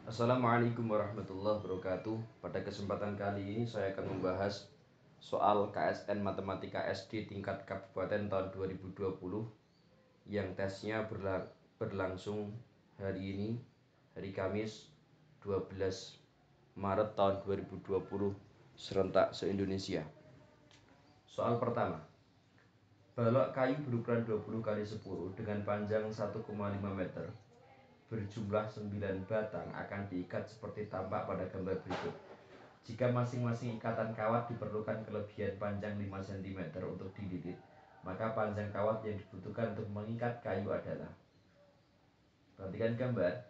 Assalamualaikum warahmatullahi wabarakatuh. Pada kesempatan kali ini saya akan membahas soal KSN Matematika SD tingkat kabupaten tahun 2020 yang tesnya berlangsung hari ini, hari Kamis 12 Maret tahun 2020 serentak se-Indonesia. Soal pertama, balok kayu berukuran 20 kali 10 dengan panjang 1,5 meter berjumlah 9 batang akan diikat seperti tampak pada gambar berikut. Jika masing-masing ikatan kawat diperlukan kelebihan panjang 5 cm untuk dililit, maka panjang kawat yang dibutuhkan untuk mengikat kayu adalah. Perhatikan gambar,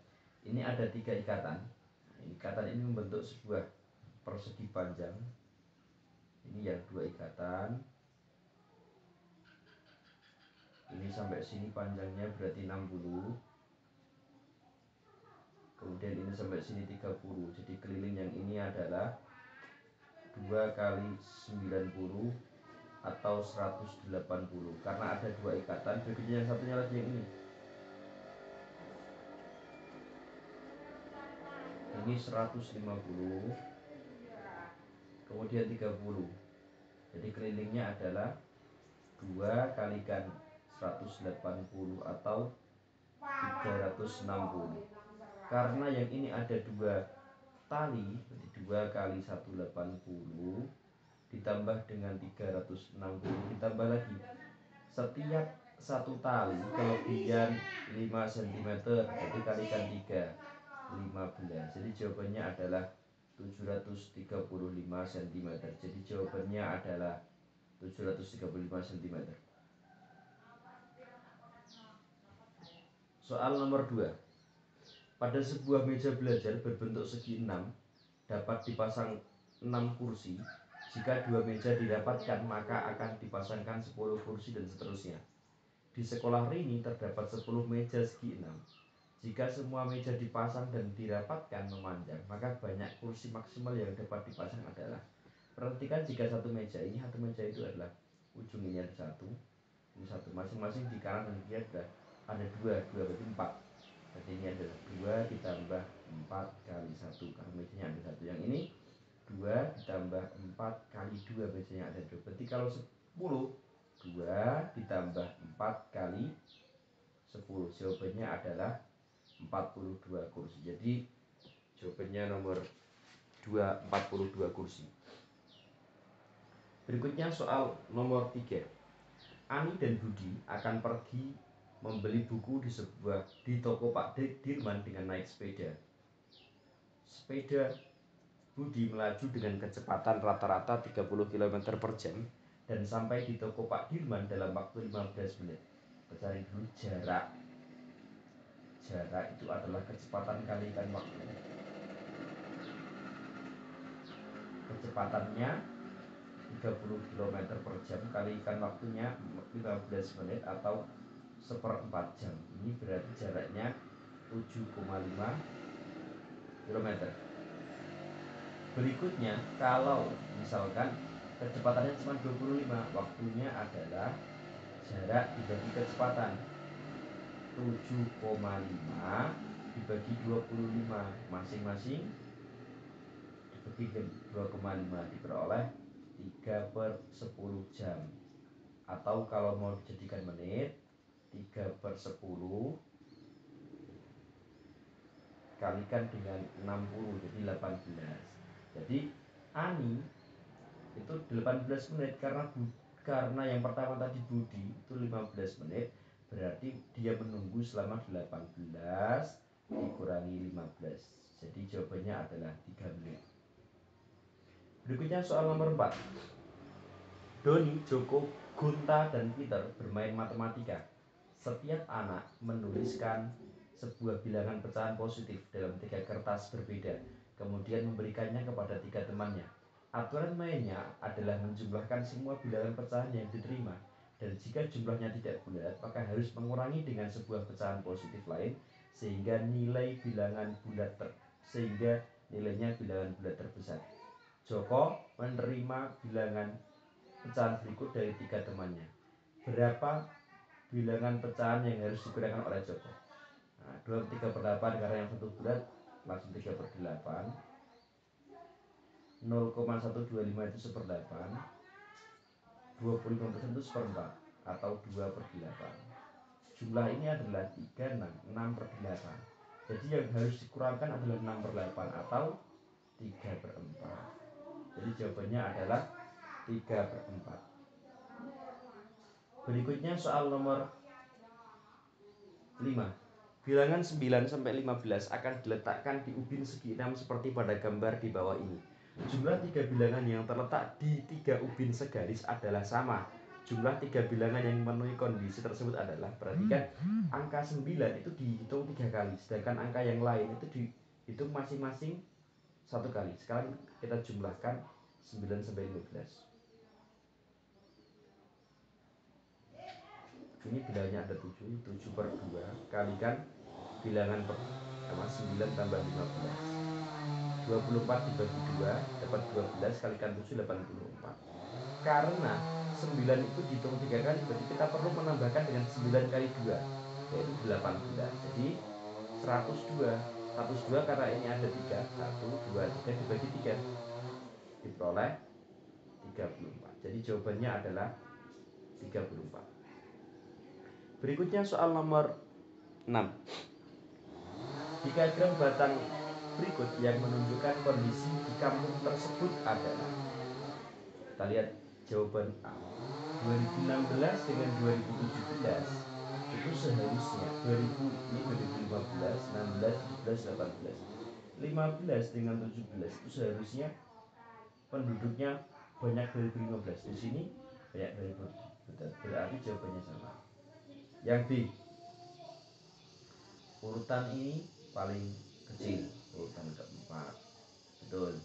ini ada 3 ikatan. Ikatan ini membentuk sebuah persegi panjang. Ini yang 2 ikatan. Ini sampai sini panjangnya berarti 60. Kemudian ini sampai sini 30. Jadi keliling yang ini adalah 2 kali 90 atau 180. Karena ada 2 ikatan, berikutnya yang satunya lagi yang ini. Ini 150. Kemudian 30. Jadi kelilingnya adalah 2 kalikan 180 atau 360. Karena yang ini ada 2 tali, jadi 2 kali 180 ditambah dengan 360 ditambah lagi setiap satu tali kelebihan 5 cm, jadi kalikan 3, 15. Jadi jawabannya adalah 735 cm. Jadi jawabannya adalah 735 cm. Soal nomor 2. Pada sebuah meja belajar berbentuk segi 6 dapat dipasang 6 kursi. Jika 2 meja didapatkan, maka akan dipasangkan 10 kursi dan seterusnya. Di sekolah Rini terdapat 10 meja segi 6. Jika semua meja dipasang dan dirapatkan memanjang, maka banyak kursi maksimal yang dapat dipasang adalah. Perhatikan jika satu meja itu adalah ujung ini ada 1, ini 1, masing-masing di kanan dan kiri ada 2 berarti 4. Jadi ini adalah 2 ditambah 4 kali 1 karena mejanya ada 1. Yang ini 2 ditambah 4 kali 2, mejanya ada 2. Berarti kalau 10, 2 ditambah 4 kali 10, jawabannya adalah 42 kursi. Jadi jawabannya nomor 2, 42 kursi. Berikutnya soal nomor 3. Ani dan Budi akan pergi membeli buku di toko Pak Dirman dengan naik sepeda. Sepeda Budi melaju dengan kecepatan rata-rata 30 km per jam dan sampai di toko Pak Dirman dalam waktu 15 menit. Kita cari dulu jarak. Jarak itu adalah kecepatan kalikan waktu. Kecepatannya 30 km per jam kalikan waktunya 15 menit atau 1/4 jam. Ini berarti jaraknya 7,5 km. Berikutnya, kalau misalkan kecepatannya cuma 25, waktunya adalah jarak dibagi kecepatan 7,5 dibagi 25, masing-masing dibagi 2,5 diperoleh 3/10 jam. Atau kalau mau dijadikan menit, 3/10 kalikan dengan 60, jadi 18. Jadi Ani itu 18 menit karena yang pertama tadi Budi itu 15 menit, berarti dia menunggu selama 18 dikurangi 15. Jadi jawabannya adalah 3 menit. Berikutnya soal nomor 4. Doni, Joko, Gunta, dan Peter bermain matematika. Setiap anak menuliskan sebuah bilangan pecahan positif dalam 3 kertas berbeda, kemudian memberikannya kepada 3 temannya. Aturan mainnya adalah menjumlahkan semua bilangan pecahan yang diterima, dan jika jumlahnya tidak bulat, maka harus mengurangi dengan sebuah pecahan positif lain sehingga nilainya bilangan bulat terbesar. Joko menerima bilangan pecahan berikut dari 3 temannya. Berapa bilangan pecahan yang harus digunakan oleh Joko? 2/3 karena yang satu bulat, langsung 3/8. 0,125 itu 1/8. 25% itu 1/4 atau 2/8. Jumlah ini adalah 3, 6/8. Jadi yang harus dikurangkan adalah 6/8 atau 3/4. Jadi jawabannya adalah 3/4. Berikutnya soal nomor 5. Bilangan 9 sampai 15 akan diletakkan di ubin segi 6 seperti pada gambar di bawah ini. Jumlah 3 bilangan yang terletak di 3 ubin segaris adalah sama. Jumlah 3 bilangan yang memenuhi kondisi tersebut adalah, perhatikan, angka 9 itu dihitung 3 kali, sedangkan angka yang lain itu dihitung masing-masing 1 kali. Sekarang kita jumlahkan 9 sampai 15. Ini bilangnya ada 7, 7/2 kalikan bilangan pertama 9 tambah 15. 24 dibagi 2 dapat 12, kalikan 7 84. Karena 9 itu dihitung 3 kali, berarti kita perlu menambahkan dengan 9 kali 2 yaitu 18. Jadi 102. 102 karena ini ada 3, 1, 2, 3 dibagi 3 diperoleh 34. Jadi jawabannya adalah 34. Berikutnya soal nomor 6. Diagram batang berikut yang menunjukkan kondisi di kampung tersebut adalah, kita lihat jawaban A. 2016 dengan 2017 itu seharusnya 2000 ini 2015, 16, 17, 18. 15 dengan 17 itu seharusnya penduduknya banyak 2015. Di sini banyak 2017. Berarti jawabannya sama. Yang B, urutan ini paling kecil, urutan keempat, betul.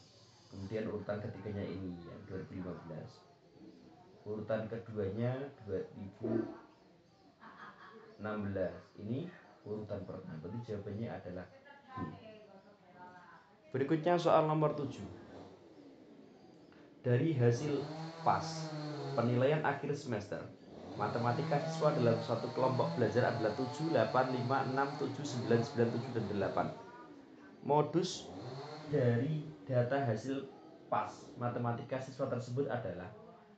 Kemudian urutan ketiganya ini yang 2015. Urutan keduanya 2016. Ini urutan pertama. Berarti jawabannya adalah B. Berikutnya soal nomor 7. Dari hasil PAS, penilaian akhir semester matematika siswa dalam suatu kelompok belajar adalah 7, 8, 5, 6, 7, 9, 9, 7, dan 8. Modus dari data hasil PAS matematika siswa tersebut adalah,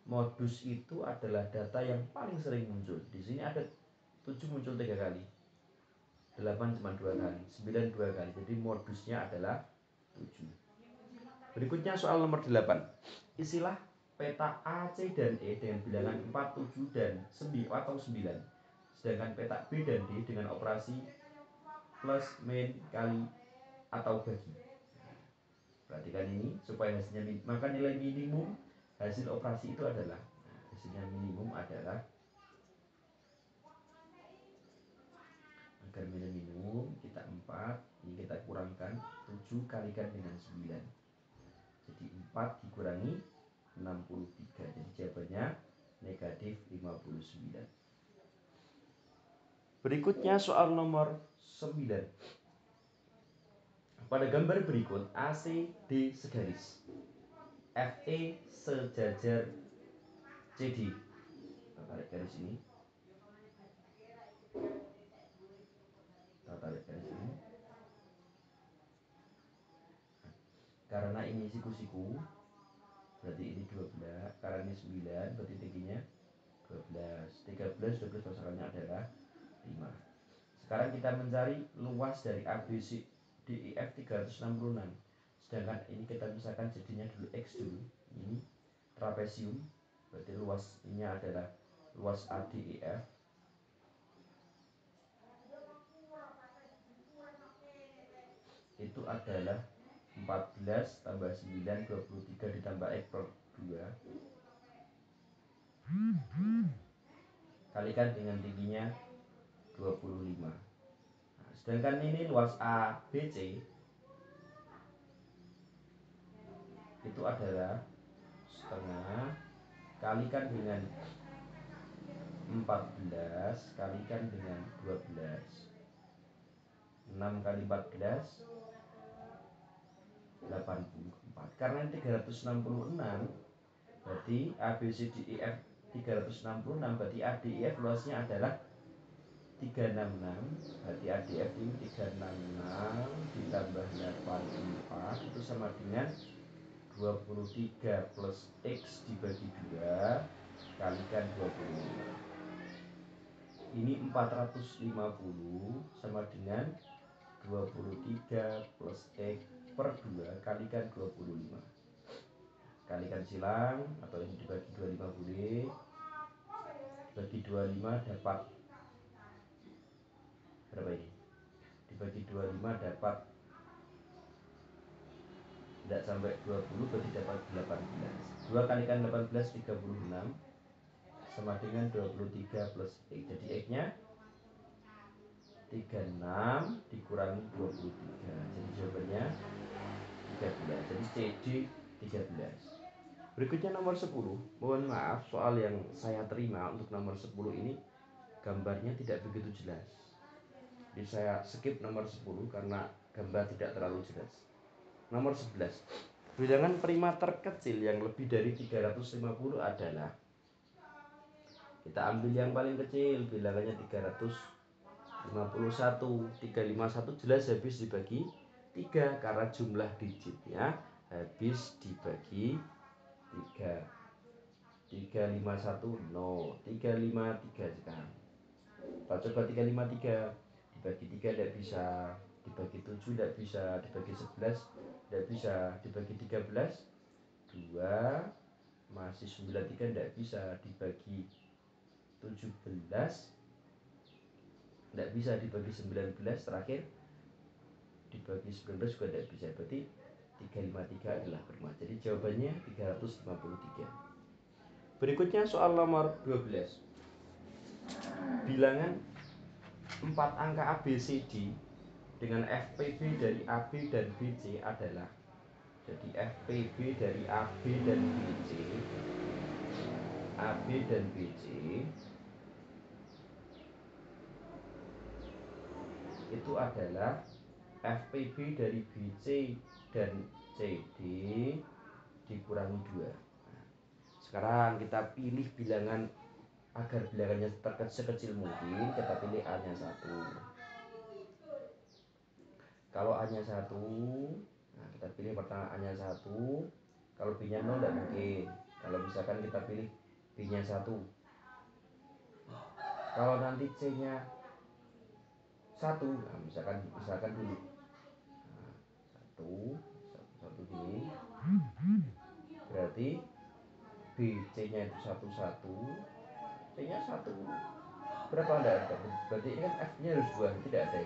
modus itu adalah data yang paling sering muncul. Di sini ada 7 muncul 3 kali, 8 cuma 2 kali, 9 2 kali. Jadi modusnya adalah 7. Berikutnya soal nomor 8. Isilah peta A, C, dan E dengan bilangan 4, 7, dan 9 atau 9. Sedangkan peta B dan D dengan operasi plus, min, kali, atau bagi. Perhatikan ini supaya hasilnya maka nilai minimum hasil operasi itu adalah, hasilnya minimum adalah, agar nilai minimum kita 4, ini kita kurangkan 7 kalikan dengan 9. Jadi 4 dikurangi 63. Jadi jawabannya negatif 59. Berikutnya soal nomor 9. Pada gambar berikut ACD segaris, FE sejajar CD. Kita tarik garis ini. Karena ini siku-siku, berarti ini 12. Karena ini 9, berarti tingginya 12. 13, 12 pasangannya adalah 5. Sekarang kita mencari luas dari ABC DEF 366. Sedangkan ini kita misalkan jadinya dulu X dulu. Ini trapesium, berarti luasnya adalah luas ADEF. Itu adalah 14 tambah 9, 23 ditambah X per 2 kalikan dengan tingginya 25. Sedangkan ini luas ABC itu adalah setengah kalikan dengan 14 kalikan dengan 12. 6 kali 14 84. Karena 366, berarti ABCDEF 366, berarti ADEF luasnya adalah 366. Berarti ADF ini 366 ditambahnya lawan 4 itu sama dengan 23 plus X dibagi 2 kalikan 25. Ini 450 sama dengan 23 plus X per 2 kalikan 25. Kalikan silang atau ini dibagi 25 boleh. Dibagi 25 dapat berapa ini? Dibagi 25 dapat tidak sampai 20 berarti dapat 18. 2 kalikan 18 36 sama dengan 23 plus X. Jadi X nya 36 dikurangi 23. Jadi jawabannya 13. Jadi CD 13. Berikutnya nomor 10. Mohon maaf, soal yang saya terima untuk nomor 10 ini gambarnya tidak begitu jelas. Jadi saya skip nomor 10 karena gambar tidak terlalu jelas. Nomor 11. Bilangan prima terkecil yang lebih dari 350 adalah, kita ambil yang paling kecil, bilangannya 351. 351 jelas habis dibagi 3 karena jumlah digitnya habis dibagi 3. 351 no, 353 sekarang. Kita coba 353 dibagi 3 tidak bisa, dibagi 7 tidak bisa, dibagi 11 tidak bisa, dibagi 13 2 masih 93 tidak bisa, dibagi 17 tidak bisa, dibagi 19 terakhir dibagi 19 juga tidak bisa, berarti 353 adalah prima. Jadi jawabannya 353. Berikutnya soal nomor 12. Bilangan 4 angka ABCD dengan FPB dari AB dan BC adalah, jadi FPB dari AB dan BC, AB dan BC itu adalah FPB dari BC dan CD dikurangi 2. Sekarang kita pilih bilangan agar bilangannya sekecil mungkin. Kita pilih A nya 1. Kalau A nya 1, nah kita pilih pertama A nya 1. Kalau B nya 0 tidak mungkin. Kalau misalkan kita pilih B nya 1, kalau nanti C nya 1, nah misalkan dulu, nah, 1 gini, berarti B C nya itu 1 C nya 1 berapa, tidak ada, berarti ini kan F nya harus 2, tidak ada,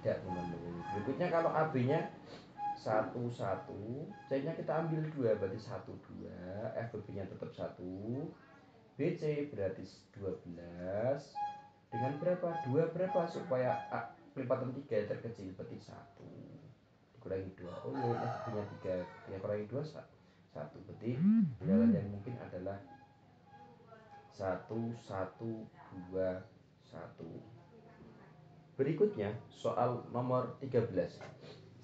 tidak memenuhi. Berikutnya kalau AB nya 1 C nya kita ambil 2, berarti 1 2, FB nya tetap 1, BC berarti 12 dengan berapa, 2 berapa supaya A pelipatan 3 terkecil, berarti 1 dikurangi 2. Oh iya, FB nya 3 ya kurangi 2 1, berarti bilangan yang mungkin adalah 1 1 2 1. Berikutnya soal nomor 13.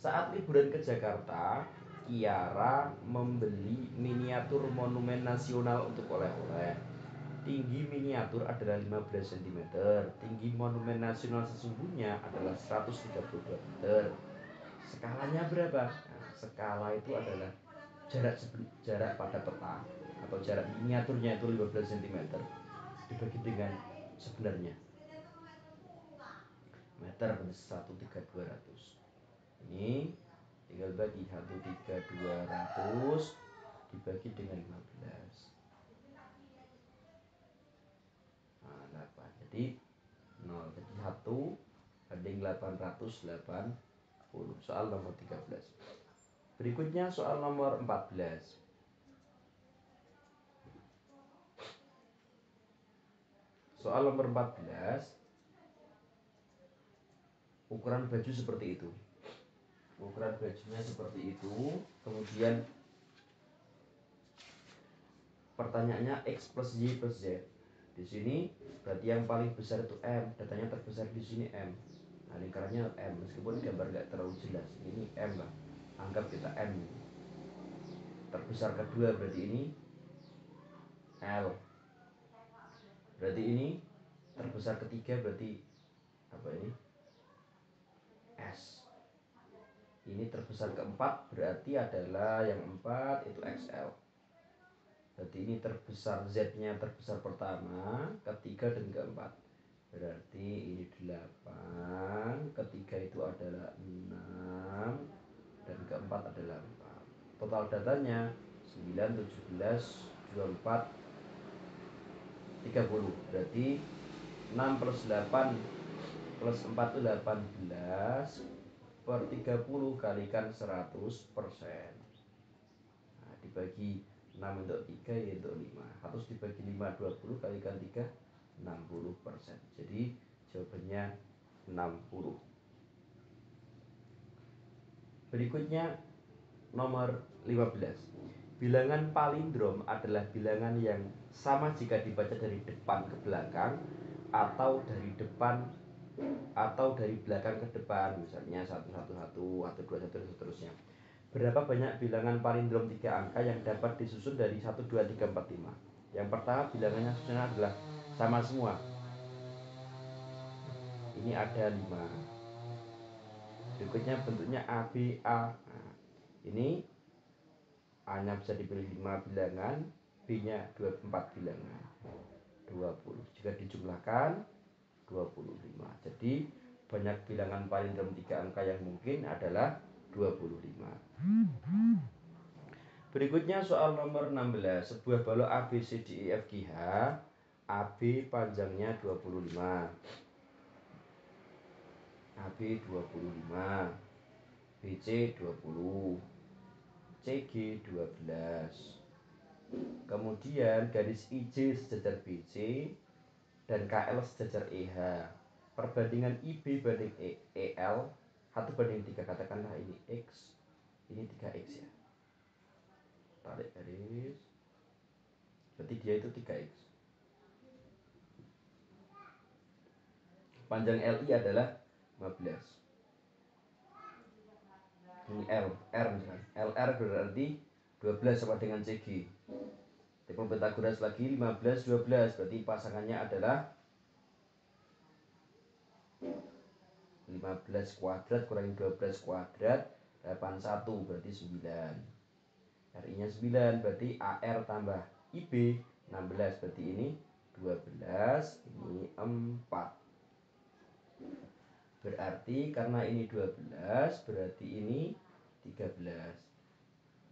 Saat liburan ke Jakarta, Kiara membeli miniatur monumen nasional untuk oleh-oleh. Tinggi miniatur adalah 15 cm, tinggi monumen nasional sesungguhnya adalah 132 meter. Skalanya berapa? Nah, skala itu adalah jarak pada peta atau jarak miniaturnya itu 15 cm dibagi dengan sebenarnya meter per 13200. Ini tinggal bagi 13200 dibagi dengan 15. Nah, 8. Jadi 0, jadi 1 banding 880. Soal nomor 13. Berikutnya soal nomor 14. Soal nomor 14, ukuran baju seperti itu. Ukuran bajunya seperti itu. Kemudian pertanyaannya X plus Y plus Z. Di sini berarti yang paling besar itu M. Datanya terbesar di sini M. Nah, lingkarannya M. Meskipun gambar nggak terlalu jelas. Ini M lah. Anggap kita M. Terbesar kedua berarti ini L. Berarti ini terbesar ketiga berarti apa ini? S. Ini terbesar keempat berarti adalah yang 4 itu XL. Berarti ini terbesar, Z-nya terbesar pertama, ketiga dan keempat. Berarti ini 8, ketiga itu adalah 6, dan keempat adalah 4. Total datanya 9, 17, 24, 30. Berarti 6 plus 8 plus 4 itu 18 per 30 kalikan 100%. Nah, dibagi 6 untuk 3 ya untuk 5. Harus dibagi 5 20 kalikan 3 60%. Jadi jawabannya 60. Berikutnya nomor 15. Bilangan palindrom adalah bilangan yang sama jika dibaca dari depan ke belakang atau dari depan atau dari belakang ke depan, misalnya 111 atau 21 dan seterusnya. Berapa banyak bilangan palindrom 3 angka yang dapat disusun dari 1, 2, 3, 4, 5? Yang pertama bilangannya susunannya adalah sama semua. Ini ada 5. Berikutnya bentuknya A, B, A. Nah, ini A-nya bisa dipilih 5 bilangan, B-nya 24 bilangan. 20. Jika dijumlahkan 25. Jadi banyak bilangan palindrom 3 angka yang mungkin adalah 25. Berikutnya soal nomor 16. Sebuah balok A, B, C, D, E, F, G, H. AB panjangnya 25. AB 25. BC 20. CG 12. Kemudian garis IJ sejajar BC dan KL sejajar EH. Perbandingan IB banding EL 1:3. Katakanlah ini X, ini 3X ya. Tarik garis. Berarti dia itu 3X. Panjang LI adalah 15. Ini L, R misalkan. LR berarti 12 sama dengan CG. Triple Pythagoras lagi 15, 12. Berarti pasangannya adalah 15 kuadrat kurangi 12 kuadrat 81, berarti 9. RI nya 9, berarti AR tambah IB 16, berarti ini 12, ini 4. Berarti karena ini 12, berarti ini 13.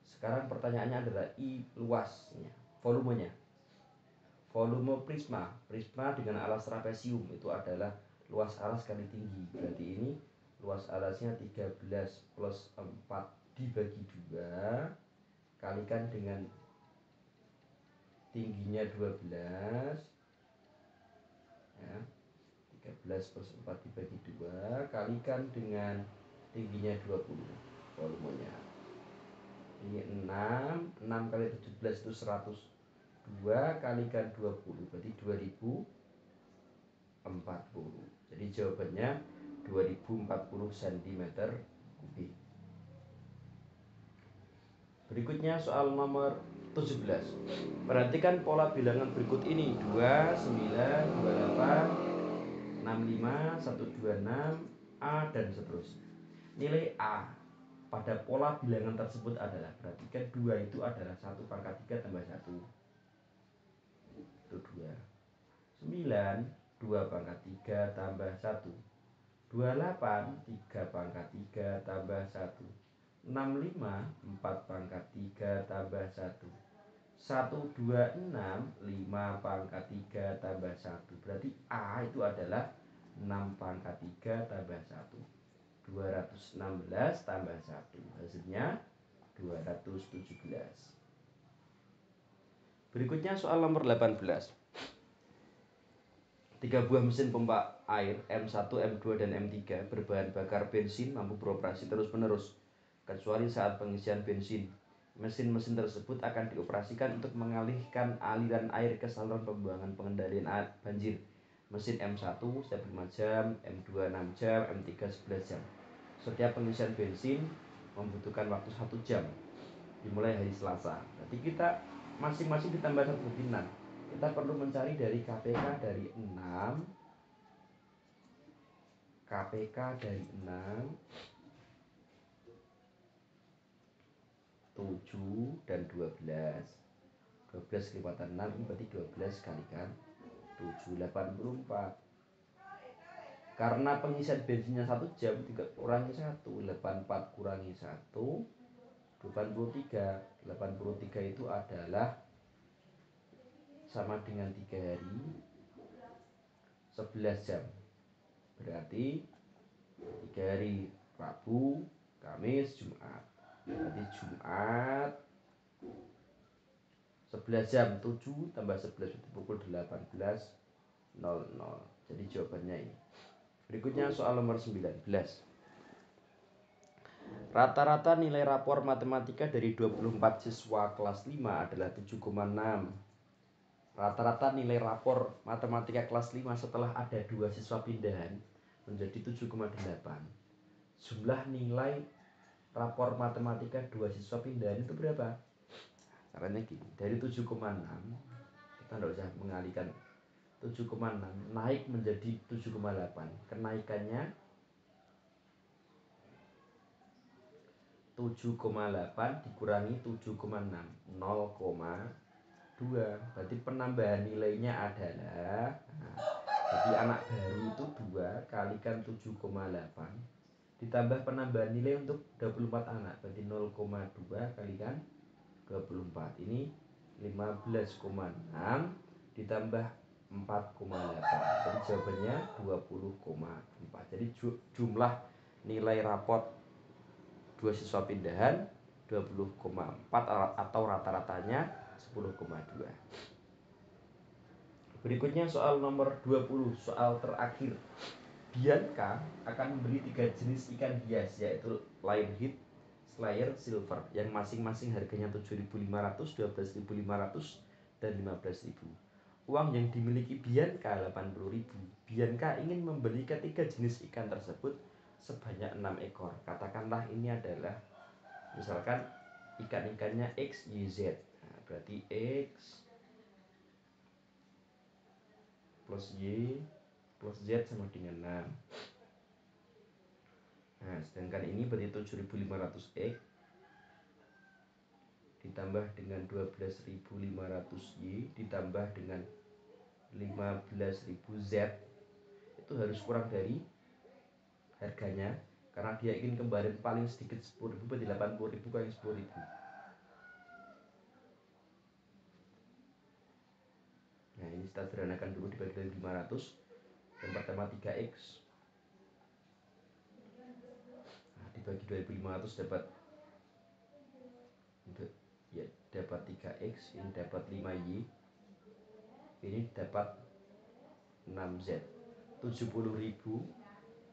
Sekarang pertanyaannya adalah I luasnya, volumenya. Volume prisma, prisma dengan alas trapesium itu adalah luas alas kali tinggi. Berarti ini luas alasnya 13 plus 4 dibagi 2 kalikan dengan tingginya 12 ya. 13 plus 4 dibagi 2 kalikan dengan tingginya 20 volumenya. Ini 6 kali 17 itu 102 kalikan 20 berarti 2040. Jadi jawabannya 2040 cm kubik. Berikutnya soal nomor 17. Perhatikan pola bilangan berikut ini: 2, 9, 28, 65, 126, A dan seterusnya. Nilai A pada pola bilangan tersebut adalah, perhatikan 2 itu adalah 1 pangkat 3 tambah 1. Itu 2. 9, 2 pangkat 3 tambah 1. 28, 3 pangkat 3 tambah 1. 65, 4 pangkat 3 tambah 1. 126, 5 pangkat 3 tambah 1. Berarti A itu adalah 6 pangkat 3 tambah 1. 216 tambah 1. Hasilnya 217. Berikutnya soal nomor 18. 3 buah mesin pompa air M1, M2, dan M3 berbahan bakar bensin mampu beroperasi terus-menerus kecuali saat pengisian bensin. Mesin-mesin tersebut akan dioperasikan untuk mengalihkan aliran air ke saluran pembuangan pengendalian banjir. Mesin M1 setiap 5 jam, M2 6 jam, M3 11 jam. Setiap pengisian bensin membutuhkan waktu 1 jam dimulai hari Selasa. Berarti kita masing-masing ditambah 1 butinan. Kita perlu mencari dari KPK dari 6, KPK dari 6, 7 dan 12. 12 kelipatan 6 ini berarti 12 kalikan 7, 84. Karena pengisian bensinnya 1 jam, kurangi 1, 84 kurangi 1, 83. 83 itu adalah sama dengan 3 hari 11 jam. Berarti 3 hari Rabu, Kamis, Jumat. Berarti Jumat 11 jam, 7 tambah 11 itu pukul 18.00. Jadi jawabannya ini. Berikutnya soal nomor 19. Rata-rata nilai rapor matematika dari 24 siswa kelas 5 adalah 7,6. Rata-rata nilai rapor matematika kelas 5 setelah ada 2 siswa pindahan menjadi 7,8. Jumlah nilai rapor matematika 2 siswa pindahan itu berapa? Caranya gini, dari 7,6 kita tidak usah mengalihkan 7,6 naik menjadi 7,8. Kenaikannya 7,8 dikurangi 7,6 0,2. Berarti penambahan nilainya adalah jadi anak baru itu 2 kalikan 7,8 ditambah penambahan nilai untuk 24 anak, berarti 0,2 kalikan 24. Ini 15,6 ditambah 4,8. Jadi jawabannya 20,4. Jadi jumlah nilai rapot 2 siswa pindahan 20,4 atau rata-ratanya 10,2. Berikutnya soal nomor 20, soal terakhir. Bianca akan membeli 3 jenis ikan hias, yaitu lionhead, slayer, silver, yang masing-masing harganya 7.500, 12.500, dan 15.000. Uang yang dimiliki Bianca 80.000. Bianca ingin membeli ketiga jenis ikan tersebut sebanyak 6 ekor. Katakanlah ini adalah misalkan ikan-ikannya X, Y, Z. Nah, berarti X plus Y plus Z sama dengan 6. Nah, sedangkan ini berarti 7.500 X ditambah dengan 12.500 Y ditambah dengan 15.000 Z itu harus kurang dari harganya, karena dia ingin kembali paling sedikit 10.000, berarti 80.000 kali 10.000. Nah, ini kita sederhanakan dulu, dibagi dari 500. Yang pertama 3x, nah, dibagi 2.500 dapat ya, dapat 3x, ini dapat 5y, ini dapat 6z. 70.000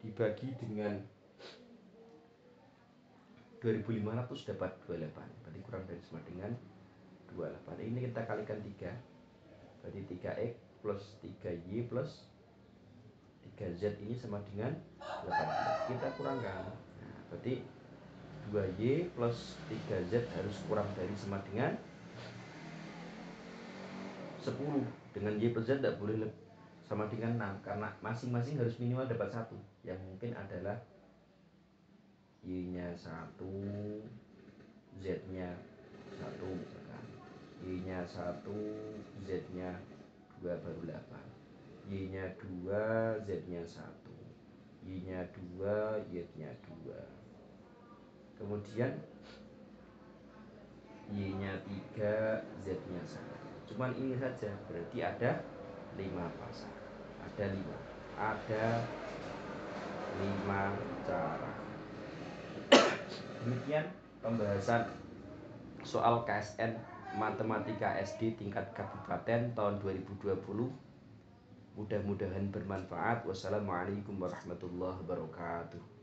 dibagi dengan 2.500 dapat 28, berarti kurang dari sama dengan 28. Ini kita kalikan 3, berarti 3x plus 3y plus 3z ini sama dengan 18. Kita kurangkan, nah, berarti 2y plus 3z harus kurang dari sama dengan 10. Dengan y plus z tidak boleh sama dengan 6, karena masing-masing harus minimal dapat 1. Yang mungkin adalah y nya 1, z nya 1 misalkan. Y nya 1, z nya 2 baru 8. Y nya 2, z nya 1. Y nya 2, y nya 2. Kemudian y nya 3, z nya 1. Cuman ini saja, berarti ada 5 pasang. Ada 5 cara. Demikian pembahasan soal KSN Matematika SD tingkat kabupaten tahun 2020. Mudah-mudahan bermanfaat. Wassalamualaikum warahmatullahi wabarakatuh.